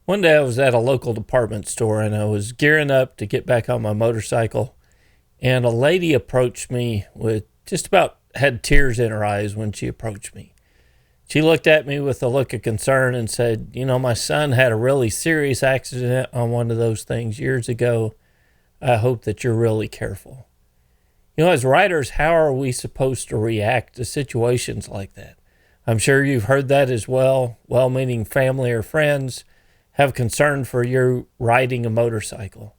One day I was at a local department store and I was gearing up to get back on my motorcycle, and a lady approached me with just about had tears in her eyes when she approached me. She looked at me with a look of concern and said, my son had a really serious accident on one of those things years ago. I hope that you're really careful. As riders, how are we supposed to react to situations like that? I'm sure you've heard that as well. Well-meaning family or friends have concern for you riding a motorcycle.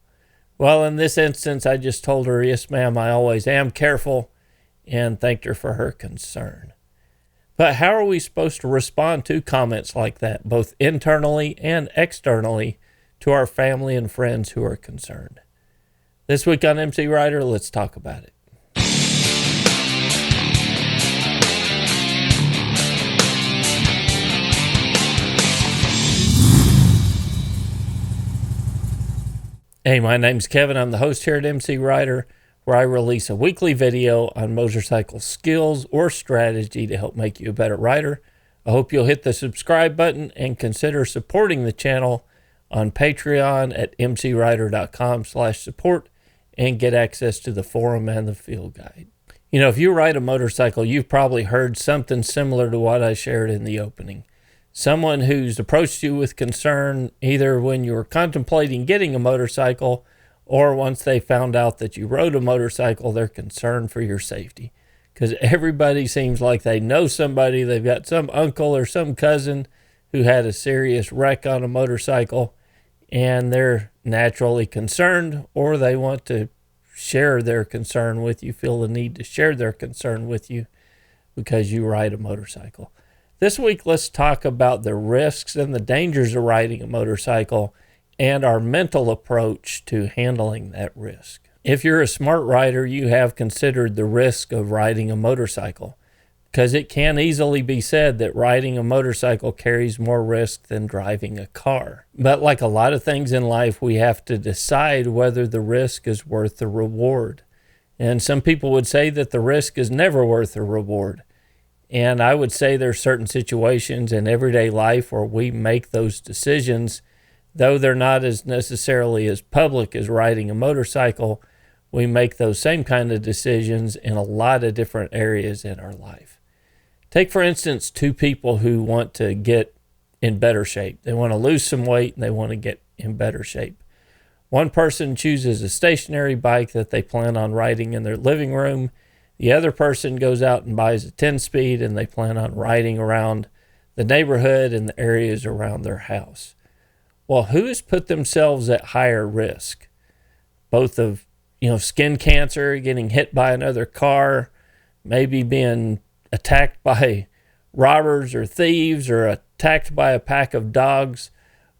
Well, in this instance, I just told her, yes, ma'am, I always am careful, and thanked her for her concern. But how are we supposed to respond to comments like that, both internally and externally, to our family and friends who are concerned? This week on MCrider, let's talk about it. Hey, my name's Kevin. I'm the host here at MCrider, where I release a weekly video on motorcycle skills or strategy to help make you a better rider. I hope you'll hit the subscribe button and consider supporting the channel on Patreon at mcrider.com/support and get access to the forum and the field guide. If you ride a motorcycle, you've probably heard something similar to what I shared in the opening. Someone who's approached you with concern either when you were contemplating getting a motorcycle or once they found out that you rode a motorcycle, they're concerned for your safety. Because everybody seems like they know somebody, they've got some uncle or some cousin who had a serious wreck on a motorcycle, and they're naturally concerned, or they want to share their concern with you, feel the need to share their concern with you because you ride a motorcycle. This week, let's talk about the risks and the dangers of riding a motorcycle and our mental approach to handling that risk. If you're a smart rider, you have considered the risk of riding a motorcycle, because it can easily be said that riding a motorcycle carries more risk than driving a car. But like a lot of things in life, we have to decide whether the risk is worth the reward. And some people would say that the risk is never worth the reward. And I would say there's certain situations in everyday life where we make those decisions, though they're not as necessarily as public as riding a motorcycle. We make those same kind of decisions in a lot of different areas in our life. Take, for instance, two people who want to get in better shape. They want to lose some weight and they want to get in better shape. One person chooses a stationary bike that they plan on riding in their living room. The other person goes out and buys a 10-speed and they plan on riding around the neighborhood and the areas around their house. Well, who has put themselves at higher risk? Both of, skin cancer, getting hit by another car, maybe being attacked by robbers or thieves, or attacked by a pack of dogs.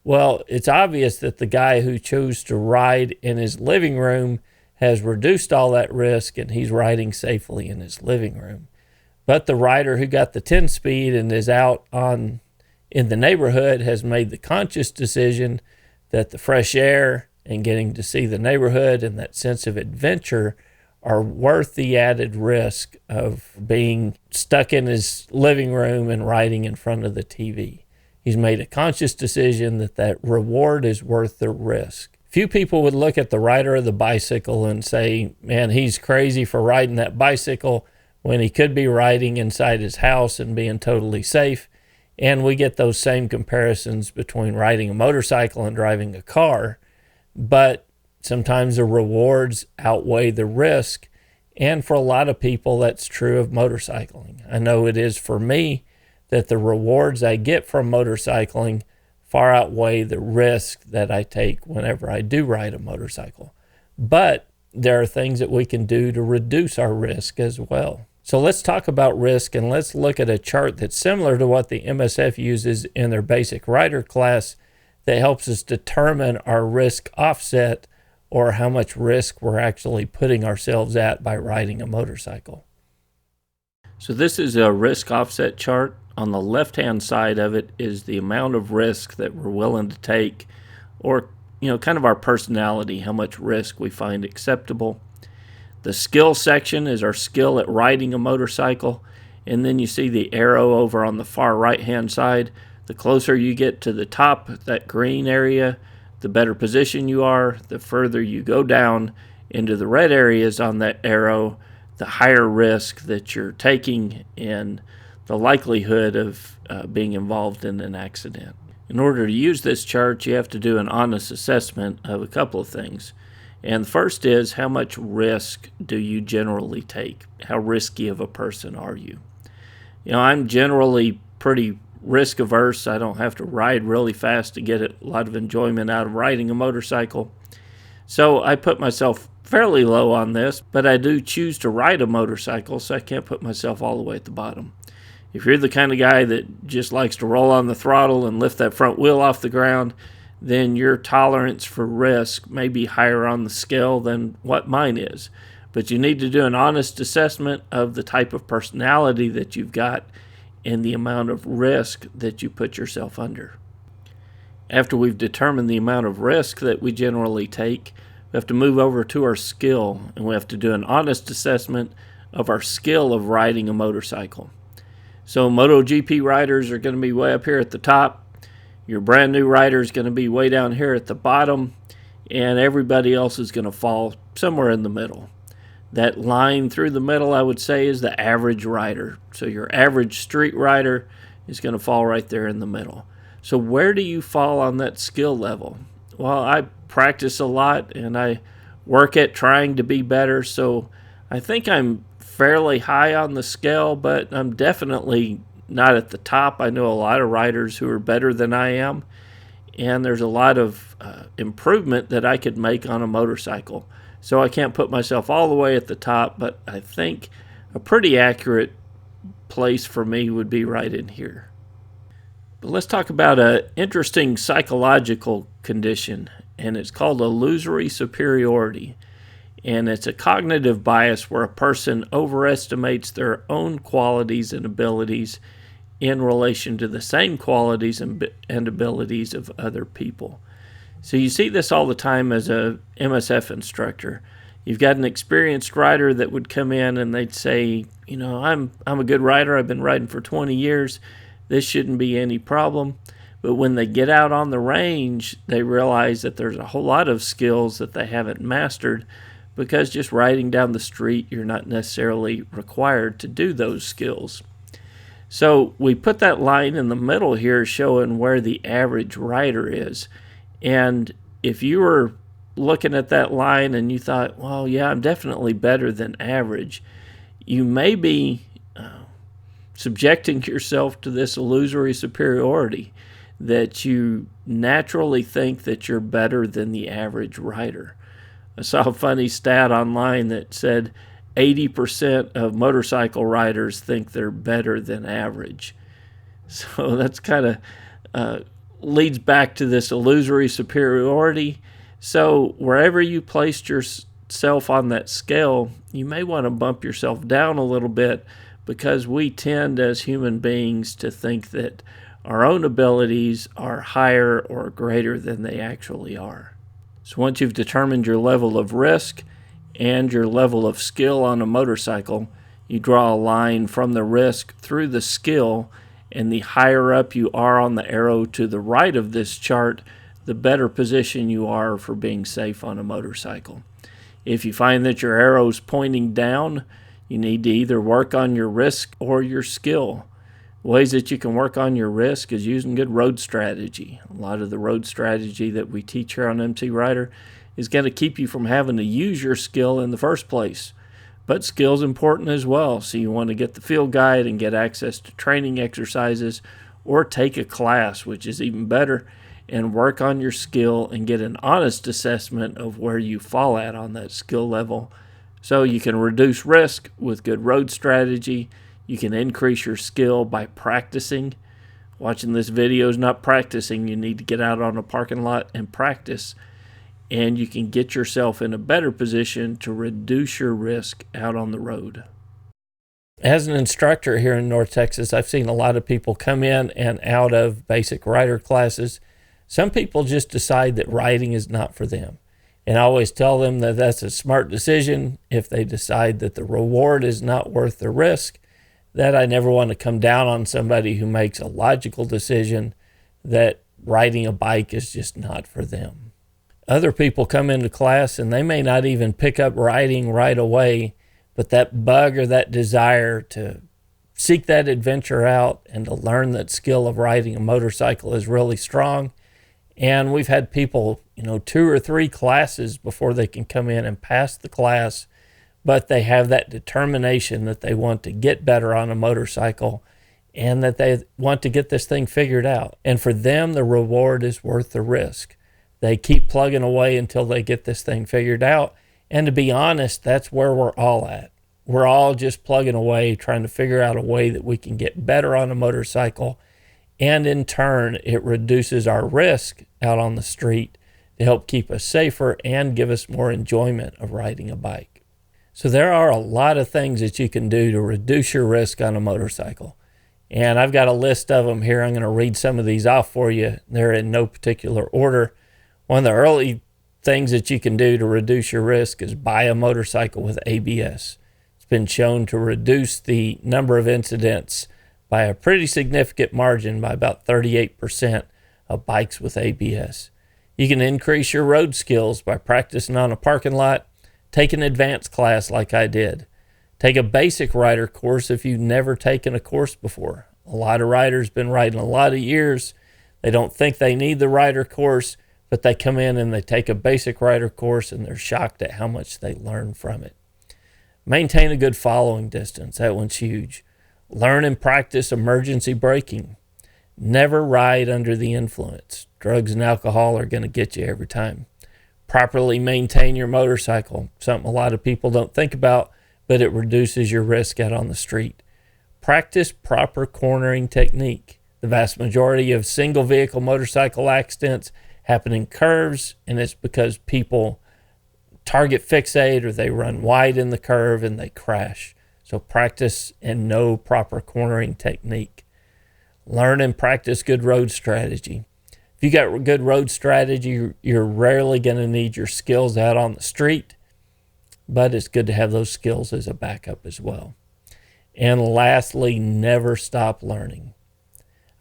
Well, it's obvious that the guy who chose to ride in his living room has reduced all that risk, and he's riding safely in his living room. But the rider who got the 10-speed and is out in the neighborhood has made the conscious decision that the fresh air and getting to see the neighborhood and that sense of adventure are worth the added risk of being stuck in his living room and riding in front of the TV. He's made a conscious decision that reward is worth the risk. Few people would look at the rider of the bicycle and say, man, he's crazy for riding that bicycle when he could be riding inside his house and being totally safe. And we get those same comparisons between riding a motorcycle and driving a car. But sometimes the rewards outweigh the risk. And for a lot of people, that's true of motorcycling. I know it is for me that the rewards I get from motorcycling far outweigh the risk that I take whenever I do ride a motorcycle. But there are things that we can do to reduce our risk as well. So let's talk about risk, and let's look at a chart that's similar to what the MSF uses in their basic rider class that helps us determine our risk offset, or how much risk we're actually putting ourselves at by riding a motorcycle. So this is a risk offset chart. On the left-hand side of it is the amount of risk that we're willing to take, or, kind of our personality, how much risk we find acceptable. The skill section is our skill at riding a motorcycle. And then you see the arrow over on the far right-hand side. The closer you get to the top, that green area, the better position you are. The further you go down into the red areas on that arrow, the higher risk that you're taking and the likelihood of being involved in an accident. In order to use this chart, you have to do an honest assessment of a couple of things. And the first is, how much risk do you generally take? How risky of a person are you? You know, I'm generally pretty risk averse. I don't have to ride really fast to get a lot of enjoyment out of riding a motorcycle. So I put myself fairly low on this, but I do choose to ride a motorcycle, so I can't put myself all the way at the bottom. If you're the kind of guy that just likes to roll on the throttle and lift that front wheel off the ground, then your tolerance for risk may be higher on the scale than what mine is. But you need to do an honest assessment of the type of personality that you've got and the amount of risk that you put yourself under. After we've determined the amount of risk that we generally take, we have to move over to our skill, and we have to do an honest assessment of our skill of riding a motorcycle. So MotoGP riders are going to be way up here at the top. Your brand new rider is going to be way down here at the bottom, and everybody else is going to fall somewhere in the middle. That line through the middle, I would say, is the average rider. So your average street rider is going to fall right there in the middle. So where do you fall on that skill level? Well, I practice a lot, and I work at trying to be better, so I think I'm fairly high on the scale, but I'm definitely not at the top. I know a lot of riders who are better than I am, and there's a lot of improvement that I could make on a motorcycle. So I can't put myself all the way at the top, but I think a pretty accurate place for me would be right in here. But let's talk about an interesting psychological condition, and it's called illusory superiority. And it's a cognitive bias where a person overestimates their own qualities and abilities in relation to the same qualities and abilities of other people. So you see this all the time as a MSF instructor. You've got an experienced rider that would come in and they'd say, you know, I'm a good rider. I've been riding for 20 years. This shouldn't be any problem. But when they get out on the range, they realize that there's a whole lot of skills that they haven't mastered, because just riding down the street, you're not necessarily required to do those skills. So we put that line in the middle here showing where the average rider is. And if you were looking at that line and you thought, well, yeah, I'm definitely better than average, you may be subjecting yourself to this illusory superiority, that you naturally think that you're better than the average rider. I saw a funny stat online that said 80% of motorcycle riders think they're better than average. So that's kind of leads back to this illusory superiority. So wherever you placed yourself on that scale, you may want to bump yourself down a little bit, because we tend as human beings to think that our own abilities are higher or greater than they actually are. So once you've determined your level of risk and your level of skill on a motorcycle, you draw a line from the risk through the skill, and the higher up you are on the arrow to the right of this chart, the better position you are for being safe on a motorcycle. If you find that your arrow's pointing down, you need to either work on your risk or your skill. Ways that you can work on your risk is using good road strategy. A lot of the road strategy that we teach here on MCrider is going to keep you from having to use your skill in the first place. But skill's important as well, so you want to get the field guide and get access to training exercises, or take a class, which is even better, and work on your skill and get an honest assessment of where you fall at on that skill level, so you can reduce risk with good road strategy. You can increase your skill by practicing. Watching this video is not practicing. You need to get out on a parking lot and practice. And you can get yourself in a better position to reduce your risk out on the road. As an instructor here in North Texas, I've seen a lot of people come in and out of basic rider classes. Some people just decide that riding is not for them. And I always tell them that that's a smart decision if they decide that the reward is not worth the risk. That I never want to come down on somebody who makes a logical decision that riding a bike is just not for them. Other people come into class and they may not even pick up riding right away, but that bug or that desire to seek that adventure out and to learn that skill of riding a motorcycle is really strong. And we've had people, 2 or 3 classes before they can come in and pass the class, but they have that determination that they want to get better on a motorcycle and that they want to get this thing figured out. And for them, the reward is worth the risk. They keep plugging away until they get this thing figured out. And to be honest, that's where we're all at. We're all just plugging away, trying to figure out a way that we can get better on a motorcycle. And in turn, it reduces our risk out on the street to help keep us safer and give us more enjoyment of riding a bike. So there are a lot of things that you can do to reduce your risk on a motorcycle. And I've got a list of them here. I'm going to read some of these off for you. They're in no particular order. One of the early things that you can do to reduce your risk is buy a motorcycle with ABS. It's been shown to reduce the number of incidents by a pretty significant margin, by about 38% of bikes with ABS. You can increase your road skills by practicing on a parking lot. Take an advanced class like I did. Take a basic rider course if you've never taken a course before. A lot of riders been riding a lot of years. They don't think they need the rider course, but they come in and they take a basic rider course and they're shocked at how much they learn from it. Maintain a good following distance. That one's huge. Learn and practice emergency braking. Never ride under the influence. Drugs and alcohol are going to get you every time. Properly maintain your motorcycle. Something a lot of people don't think about, but it reduces your risk out on the street. Practice proper cornering technique. The vast majority of single vehicle motorcycle accidents happen in curves, and it's because people target fixate or they run wide in the curve and they crash. So practice and know proper cornering technique. Learn and practice good road strategy. If you got good road strategy, you're rarely going to need your skills out on the street, but it's good to have those skills as a backup as well. And lastly, never stop learning.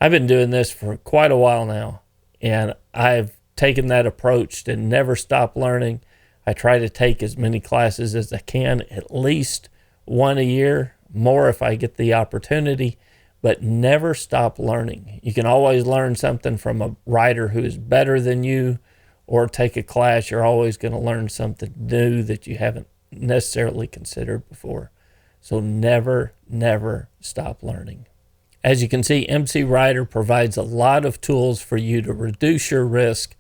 I've been doing this for quite a while now, and I've taken that approach to never stop learning. I try to take as many classes as I can, at least one a year, more if I get the opportunity, but never stop learning. You can always learn something from a rider who is better than you, or take a class. You're always going to learn something new that you haven't necessarily considered before. So never, never stop learning. As you can see, MCrider provides a lot of tools for you to reduce your risk,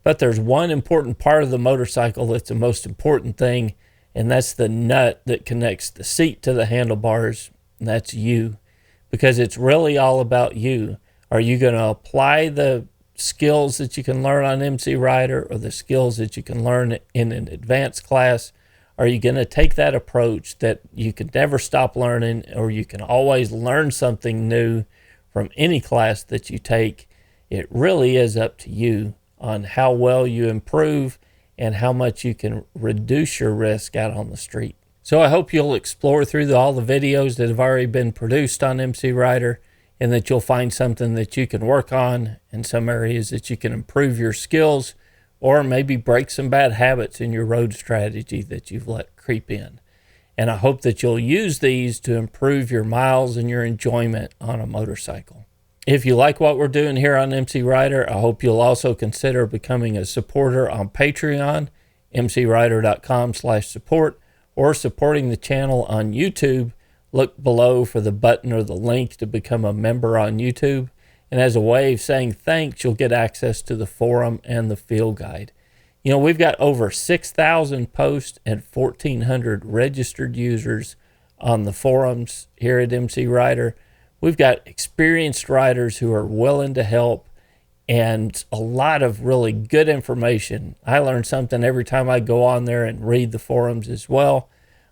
but there's one important part of the motorcycle that's the most important thing, and that's the nut that connects the seat to the handlebars, and that's you. Because it's really all about you. Are you going to apply the skills that you can learn on MCrider or the skills that you can learn in an advanced class? Are you going to take that approach that you can never stop learning, or you can always learn something new from any class that you take? It really is up to you on how well you improve and how much you can reduce your risk out on the street. So I hope you'll explore through all the videos that have already been produced on MCrider, and that you'll find something that you can work on in some areas that you can improve your skills, or maybe break some bad habits in your road strategy that you've let creep in. And I hope that you'll use these to improve your miles and your enjoyment on a motorcycle. If you like what we're doing here on MCrider, I hope you'll also consider becoming a supporter on Patreon, mcrider.com/support, or supporting the channel on YouTube. Look below for the button or the link to become a member on YouTube. And as a way of saying thanks, you'll get access to the forum and the field guide. We've got over 6,000 posts and 1,400 registered users on the forums here at MCrider. We've got experienced riders who are willing to help, and a lot of really good information. I learn something every time I go on there and read the forums as well.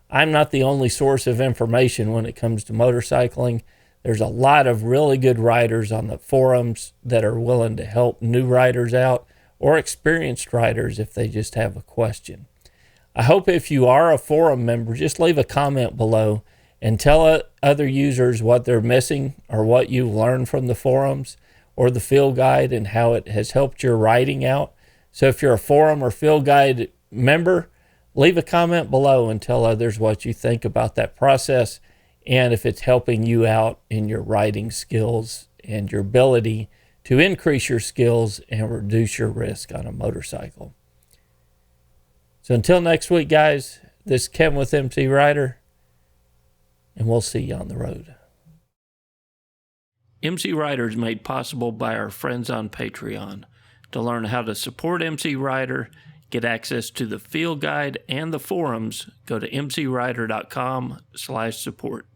I'm not the only source of information when it comes to motorcycling. There's a lot of really good riders on the forums that are willing to help new riders out, or experienced riders if they just have a question. I hope if you are a forum member, just leave a comment below and tell other users what they're missing or what you've learned from the forums. or the field guide and how it has helped your writing out. So if you're a forum or field guide member, leave a comment below and tell others what you think about that process and if it's helping you out in your writing skills and your ability to increase your skills and reduce your risk on a motorcycle. So until next week, guys, this is Kevin with MCrider, and we'll see you on the road. MCrider is made possible by our friends on Patreon. To learn how to support MCrider, get access to the field guide and the forums, go to mcrider.com/support.